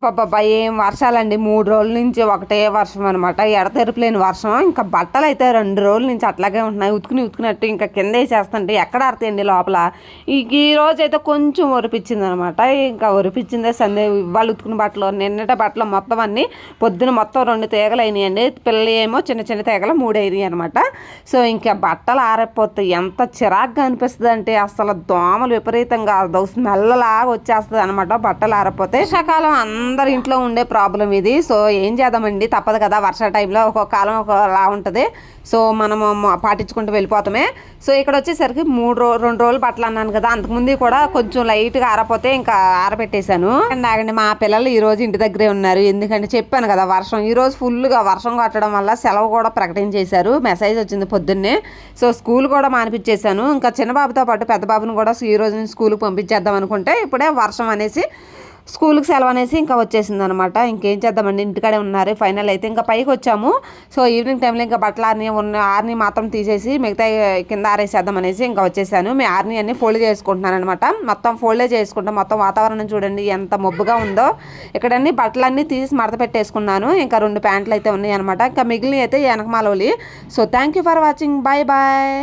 అబ్బబ్బా! ఏం వర్షాలండి. 3 రోజుల నుంచి ఒకటే వర్షం అనమాట. ఎడతెరిపిలేని వర్షం. ఇంకా బట్టలైతే 2 రోజుల నుంచి అట్లాగే ఉంటున్నాయి. ఉతికినట్టు ఇంకా కిందేసేస్తుంటే ఎక్కడ ఆరతాయండి లోపల. ఈ రోజైతే కొంచెం ఒరిపిచ్చిందనమాట. ఇంకా ఒరిపిచ్చిందే ఇవాళ ఉతికిన బట్టలు, నిన్నటి బట్టలు మొత్తం అన్నీ పొద్దున మొత్తం 2 తీగలు అయినాయండి. పిల్లలు ఏమో చిన్న చిన్న తీగలు 3 అయినాయి అనమాట. సో ఇంకా బట్టలు ఆరైపోతే ఎంత చిరాకుగా అనిపిస్తుందంటే అసలు దోమలు విపరీతంగా స్మెల్లలాగా వచ్చేస్తుంది అనమాట బట్టలు ఆరైపోతే. వర్షాకాలం అందరి ఇంట్లో ఉండే ప్రాబ్లం ఇది. సో ఏం చేద్దామండి, తప్పదు కదా. వర్ష టైంలో ఒక్కొక్క కాలం ఒకలా ఉంటుంది. సో మనము పాటించుకుంటూ వెళ్ళిపోతామే. సో ఇక్కడ వచ్చేసరికి 2 రోజులు బట్టలు అన్నాను కదా, అంతకుముందు కూడా కొంచెం లైట్గా ఆరపోతే ఇంకా ఆరబెట్టేశాను. ఆగండి, మా పిల్లలు ఈ రోజు ఇంటి దగ్గరే ఉన్నారు. ఎందుకంటే చెప్పాను కదా వర్షం, ఈ రోజు ఫుల్గా వర్షం కొట్టడం వల్ల సెలవు కూడా ప్రకటించేశారు. మెసేజ్ వచ్చింది పొద్దున్నే. సో స్కూల్ కూడా మానిపించేశాను. ఇంకా చిన్న బాబుతో పాటు పెద్ద బాబుని కూడా ఈ రోజు నుంచి స్కూల్కి పంపించేద్దాం అనుకుంటే ఇప్పుడే వర్షం అనేసి స్కూల్కి సెలవు అనేసి ఇంకా వచ్చేసింది అనమాట. ఇంకేం చేద్దామండి, ఇంటికాడే ఉన్నారు. ఫైనల్ అయితే ఇంకా పైకి వచ్చాము. సో ఈవినింగ్ టైంలో ఇంకా బట్టలు ఆర్ని మాత్రం తీసేసి మిగతా కింద ఆరేసేద్దాం అనేసి ఇంకా వచ్చేసాను. మీ ఆర్ని అన్ని ఫోల్డ్ చేసుకుంటున్నాను అనమాట. మొత్తం ఫోల్డే చేసుకుంటాం. మొత్తం వాతావరణం చూడండి ఎంత మబ్బుగా ఉందో. ఇక్కడన్నీ బట్టలన్నీ తీసి మడత పెట్టేసుకున్నాను. ఇంకా 2 ప్యాంట్లు అయితే ఉన్నాయి అనమాట. ఇంకా మిగిలిన అయితే వెనకమాలవి. So thank you for watching. Bye bye.